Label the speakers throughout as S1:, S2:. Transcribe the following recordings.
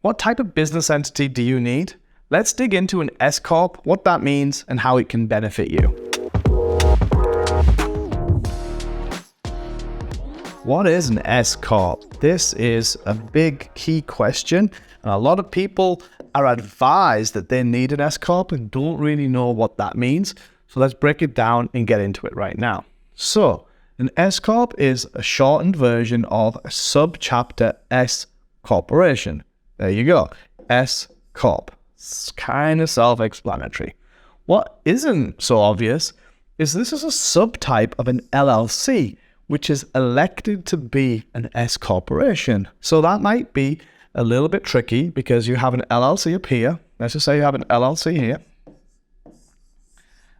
S1: What type of business entity do you need? Let's dig into an S-Corp, what that means, and how it can benefit you. What is an S-Corp? This is a big key question, and a lot of people are advised that they need an S-Corp and don't really know what that means. So let's break it down and get into it right now. So an S-Corp is a shortened version of a subchapter S corporation. There you go, S-Corp. It's kind of self-explanatory. What isn't so obvious is this is a subtype of an LLC, which is elected to be an S corporation. So that might be a little bit tricky because you have an LLC up here. Let's just say you have an LLC here.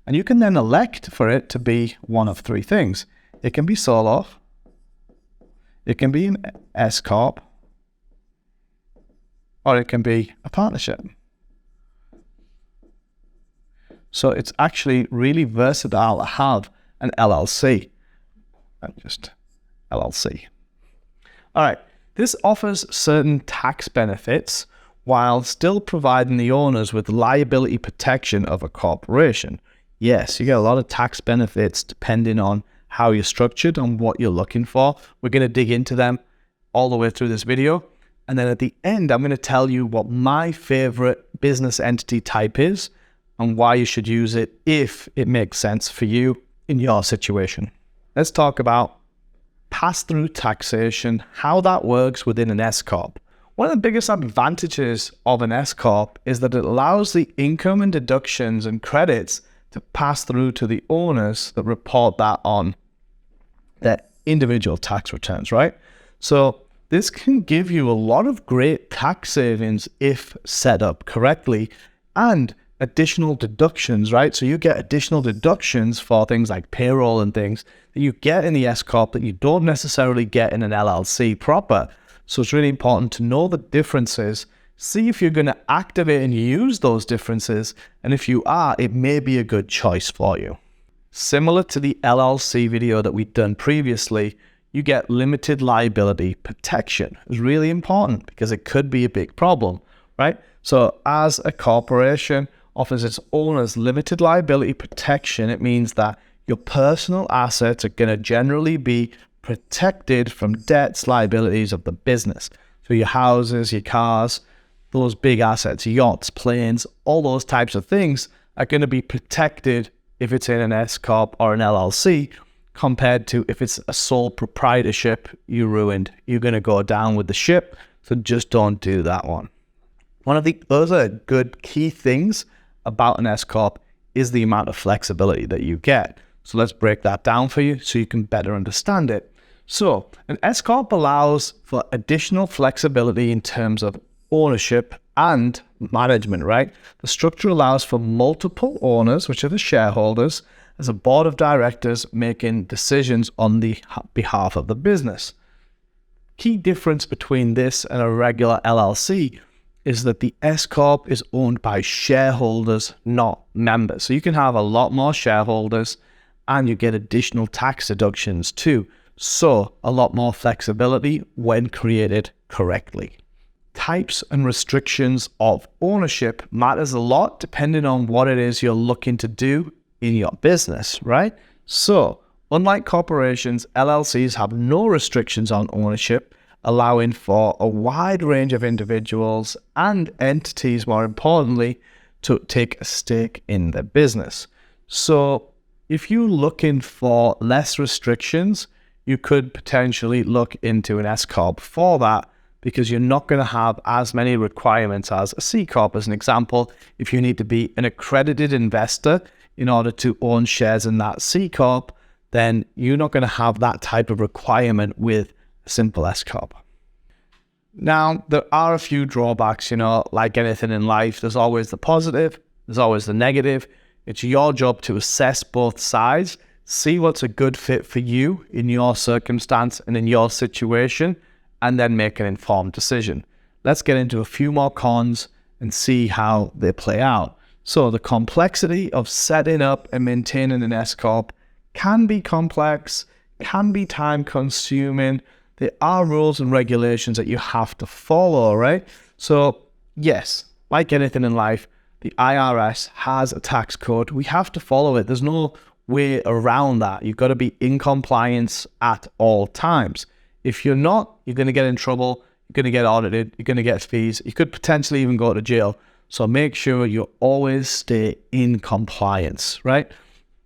S1: And you can then elect for it to be one of three things. It can be solo, it can be an S corp, or it can be a partnership. So it's actually really versatile to have an LLC. Just LLC. All right, this offers certain tax benefits while still providing the owners with liability protection of a corporation. Yes, you get a lot of tax benefits depending on how you're structured and what you're looking for. We're going to dig into them all the way through this video. And then at the end, I'm going to tell you what my favorite business entity type is and why you should use it if it makes sense for you in your situation. Let's talk about pass-through taxation, how that works within an S-Corp. One of the biggest advantages of an S-Corp is that it allows the income and deductions and credits to pass through to the owners that report that on their individual tax returns, right? So this can give you a lot of great tax savings if set up correctly, and additional deductions, right? So you get additional deductions for things like payroll and things that you get in the S-Corp that you don't necessarily get in an LLC proper. So it's really important to know the differences, see if you're going to activate and use those differences, and if you are, it may be a good choice for you. Similar to the LLC video that we've done previously, you get limited liability protection. It's really important because it could be a big problem, right? So as a corporation offers its owners limited liability protection, it means that your personal assets are going to generally be protected from debts, liabilities of the business. So your houses, your cars, those big assets, yachts, planes, all those types of things are going to be protected if it's in an S-Corp or an LLC, compared to if it's a sole proprietorship, you're ruined. You're going to go down with the ship, so just don't do that one. One of the other good key things about an S-Corp is the amount of flexibility that you get. So let's break that down for you so you can better understand it. So an S-Corp allows for additional flexibility in terms of ownership and management, right? The structure allows for multiple owners, which are the shareholders, as a board of directors making decisions on the behalf of the business. Key difference between this and a regular LLC is that the S-Corp is owned by shareholders, not members. So you can have a lot more shareholders and you get additional tax deductions too. So a lot more flexibility when created correctly. Types and restrictions of ownership matters a lot depending on what it is you're looking to do in your business, right? So unlike corporations, LLCs have no restrictions on ownership, allowing for a wide range of individuals and entities, more importantly, to take a stake in their business. So if you're looking for less restrictions, you could potentially look into an S-Corp for that, because you're not going to have as many requirements as a C-Corp. As an example, if you need to be an accredited investor in order to own shares in that C-Corp, then you're not going to have that type of requirement with a simple S-Corp. Now, there are a few drawbacks, like anything in life. There's always the positive, there's always the negative. It's your job to assess both sides, see what's a good fit for you in your circumstance and in your situation, and then make an informed decision. Let's get into a few more cons and see how they play out. So the complexity of setting up and maintaining an S-Corp can be complex, can be time consuming. There are rules and regulations that you have to follow, right? So yes, like anything in life, the IRS has a tax code. We have to follow it. There's no way around that. You've got to be in compliance at all times. If you're not, you're going to get in trouble. You're going to get audited. You're going to get fees. You could potentially even go to jail. So make sure you always stay in compliance, right?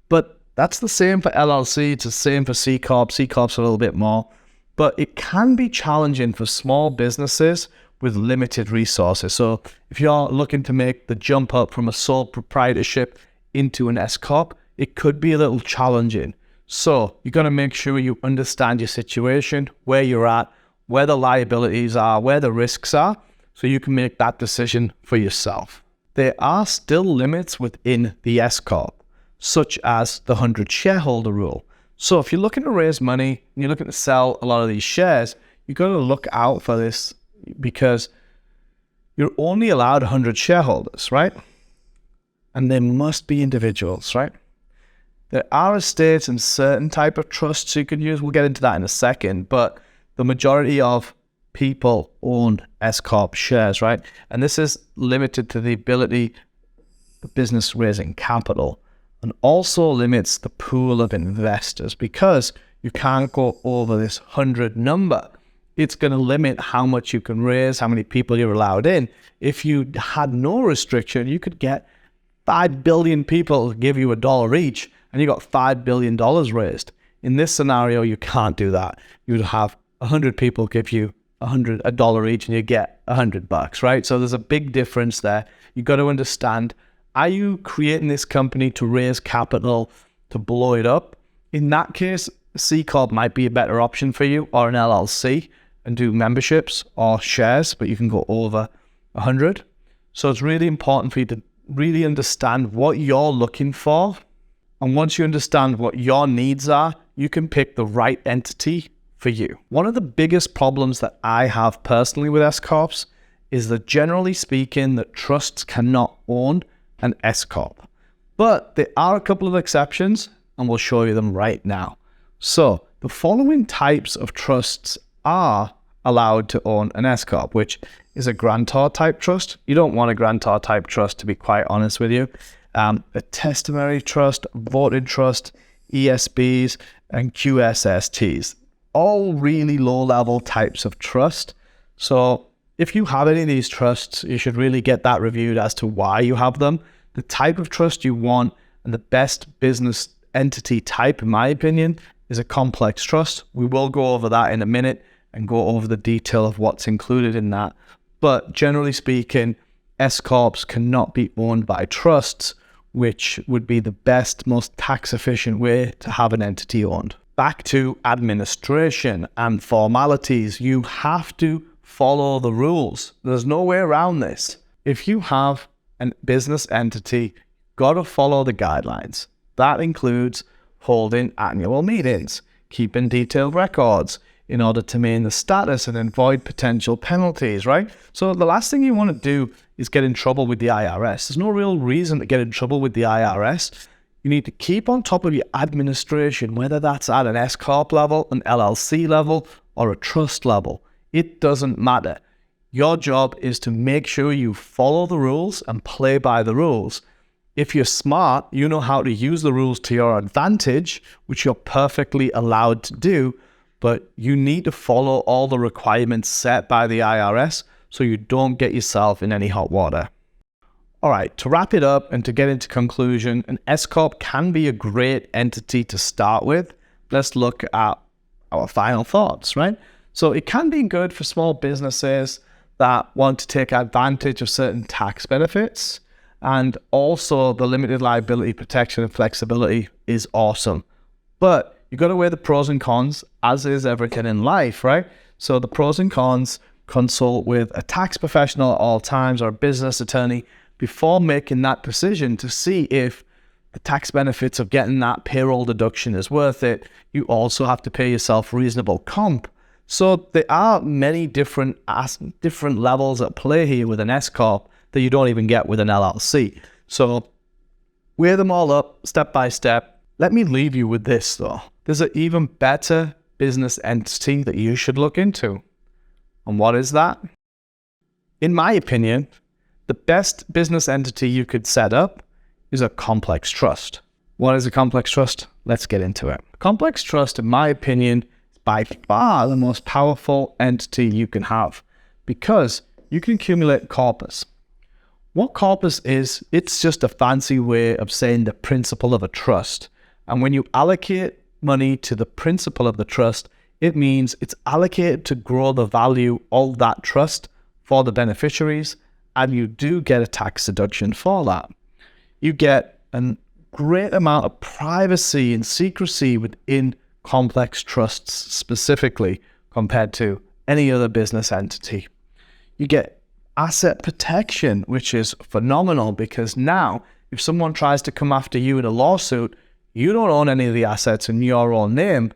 S1: But that's the same for LLC. It's the same for C-Corp. C-Corp's a little bit more. But it can be challenging for small businesses with limited resources. So if you're looking to make the jump up from a sole proprietorship into an S-Corp, it could be a little challenging. So you've got to make sure you understand your situation, where you're at, where the liabilities are, where the risks are, so you can make that decision for yourself. There are still limits within the S-Corp, such as the 100 shareholder rule. So if you're looking to raise money and you're looking to sell a lot of these shares, you've got to look out for this because you're only allowed 100 shareholders, right? And they must be individuals, right? There are estates and certain type of trusts you can use. We'll get into that in a second, but the majority of people own S-Corp shares, right? And this is limited to the ability of business raising capital, and also limits the pool of investors because you can't go over this 100 number. It's going to limit how much you can raise, how many people you're allowed in. If you had no restriction, you could get 5 billion people to give you $1 each, and you got $5 billion raised. In this scenario, you can't do that. You would have 100 people give you $1 each, and you get $100, right? So there's a big difference there. You got to understand, are you creating this company to raise capital to blow it up? In that case, C-Corp might be a better option for you, or an LLC, and do memberships or shares, but you can go over 100. So it's really important for you to really understand what you're looking for. And once you understand what your needs are, you can pick the right entity for you. One of the biggest problems that I have personally with S-Corps is that generally speaking, that trusts cannot own an S-Corp. But there are a couple of exceptions, and we'll show you them right now. So the following types of trusts are allowed to own an S-Corp, which is a grantor type trust. You don't want a grantor type trust, to be quite honest with you. A testimony trust, voting trust, ESBs, and QSSTs. All really low-level types of trust. So if you have any of these trusts, you should really get that reviewed as to why you have them, the type of trust you want, and the best business entity type, in my opinion, is a complex trust. We will go over that in a minute and go over the detail of what's included in that. But generally speaking, S-Corps cannot be owned by trusts, which would be the best, most tax-efficient way to have an entity owned. Back to administration and formalities. You have to follow the rules. There's no way around this. If you have a business entity, you've got to follow the guidelines. That includes holding annual meetings, keeping detailed records in order to maintain the status and avoid potential penalties, right? So the last thing you want to do is get in trouble with the IRS. There's no real reason to get in trouble with the IRS. You need to keep on top of your administration, whether that's at an S-Corp level, an LLC level, or a trust level. It doesn't matter. Your job is to make sure you follow the rules and play by the rules. If you're smart, you know how to use the rules to your advantage, which you're perfectly allowed to do, but you need to follow all the requirements set by the IRS so you don't get yourself in any hot water. All right, to wrap it up and to get into conclusion, an S-Corp can be a great entity to start with. Let's look at our final thoughts, right? So it can be good for small businesses that want to take advantage of certain tax benefits, and also the limited liability protection and flexibility is awesome. But you got to weigh the pros and cons, as is everything in life, right? So the pros and cons, consult with a tax professional at all times or a business attorney before making that decision to see if the tax benefits of getting that payroll deduction is worth it. You also have to pay yourself reasonable comp. So there are many different levels at play here with an S-Corp that you don't even get with an LLC. So weigh them all up step by step. Let me leave you with this though. There's an even better business entity that you should look into. And what is that? in my opinion, the best business entity you could set up is a complex trust. What is a complex trust? Let's get into it. A complex trust, in my opinion, is by far the most powerful entity you can have because you can accumulate corpus. What corpus is, it's just a fancy way of saying the principle of a trust. And when you allocate money to the principle of the trust, it means it's allocated to grow the value of that trust for the beneficiaries, and you do get a tax deduction for that. You get a great amount of privacy and secrecy within complex trusts specifically compared to any other business entity. You get asset protection, which is phenomenal because now if someone tries to come after you in a lawsuit, you don't own any of the assets in your own name,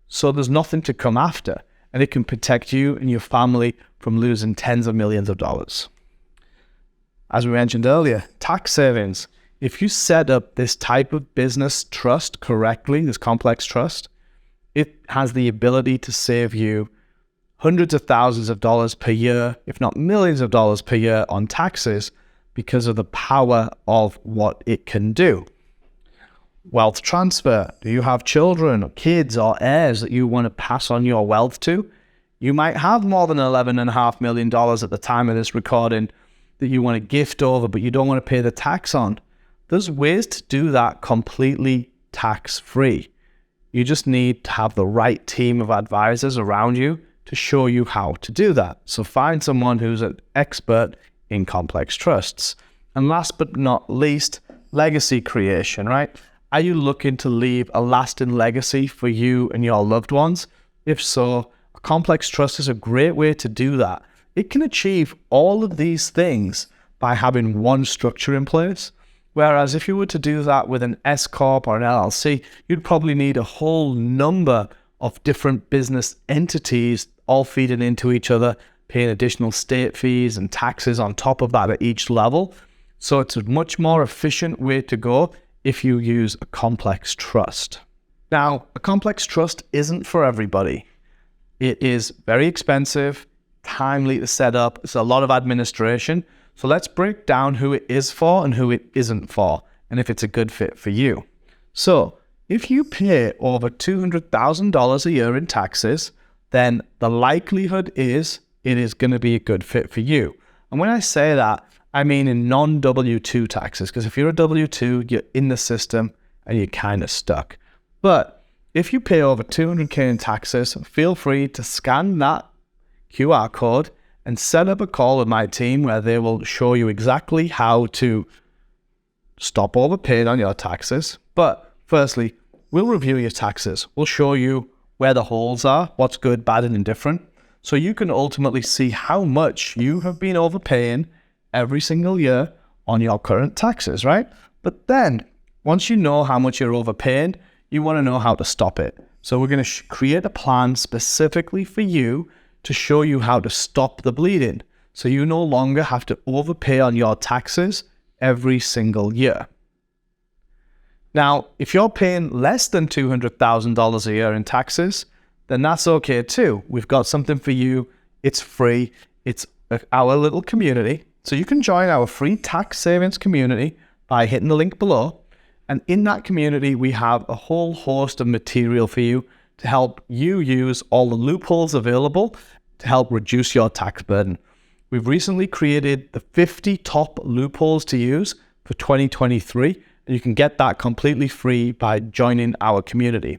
S1: so there's nothing to come after, and it can protect you and your family from losing tens of millions of dollars. As we mentioned earlier, tax savings. If you set up this type of business trust correctly, this complex trust, it has the ability to save you hundreds of thousands of dollars per year, if not millions of dollars per year on taxes because of the power of what it can do. Wealth transfer. Do you have children or kids or heirs that you want to pass on your wealth to? You might have more than $11.5 million at the time of this recording that you want to gift over, but you don't want to pay the tax on. There's ways to do that completely tax-free. You just need to have the right team of advisors around you to show you how to do that. So find someone who's an expert in complex trusts. And last but not least, legacy creation, right? Are you looking to leave a lasting legacy for you and your loved ones? If so, a complex trust is a great way to do that. It can achieve all of these things by having one structure in place. Whereas if you were to do that with an S-Corp or an LLC, you'd probably need a whole number of different business entities all feeding into each other, paying additional state fees and taxes on top of that at each level. So it's a much more efficient way to go if you use a complex trust. Now, a complex trust isn't for everybody. It is very expensive, timely to set up. It's a lot of administration. So let's break down who it is for and who it isn't for, and if it's a good fit for you. So if you pay over $200,000 a year in taxes, then the likelihood is it is going to be a good fit for you. And when I say that, I mean in non-W-2 taxes, because if you're a W-2, you're in the system and you're kind of stuck. But if you pay over $200K in taxes, feel free to scan that QR code and set up a call with my team where they will show you exactly how to stop overpaying on your taxes. But firstly, we'll review your taxes. We'll show you where the holes are, what's good, bad, and indifferent, so you can ultimately see how much you have been overpaying every single year on your current taxes, right? But then, once you know how much you're overpaying, you want to know how to stop it. So we're going to create a plan specifically for you to show you how to stop the bleeding, so you no longer have to overpay on your taxes every single year. Now, if you're paying less than $200,000 a year in taxes, then that's okay too. We've got something for you. It's free. It's our little community. So you can join our free tax savings community by hitting the link below. And in that community, we have a whole host of material for you to help you use all the loopholes available to help reduce your tax burden. We've recently created the 50 top loopholes to use for 2023, and you can get that completely free by joining our community.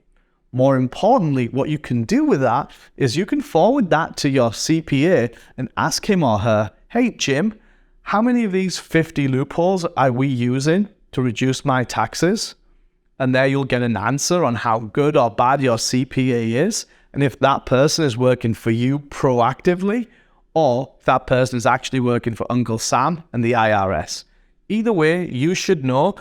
S1: More importantly, what you can do with that is you can forward that to your CPA and ask him or her, hey Jim, how many of these 50 loopholes are we using to reduce my taxes? And there you'll get an answer on how good or bad your CPA is, and if that person is working for you proactively, or if that person is actually working for Uncle Sam and the IRS. Either way, you should know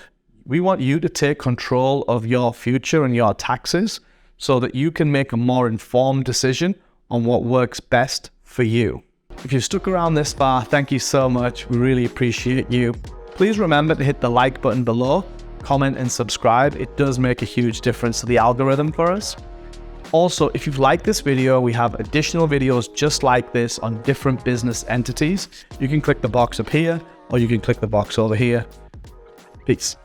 S1: we want you to take control of your future and your taxes so that you can make a more informed decision on what works best for you. If you've stuck around this far, thank you so much. We really appreciate you. Please remember to hit the like button below, comment and subscribe. It does make a huge difference to the algorithm for us. Also, if you've liked this video, we have additional videos just like this on different business entities. You can click the box up here, or you can click the box over here. Peace.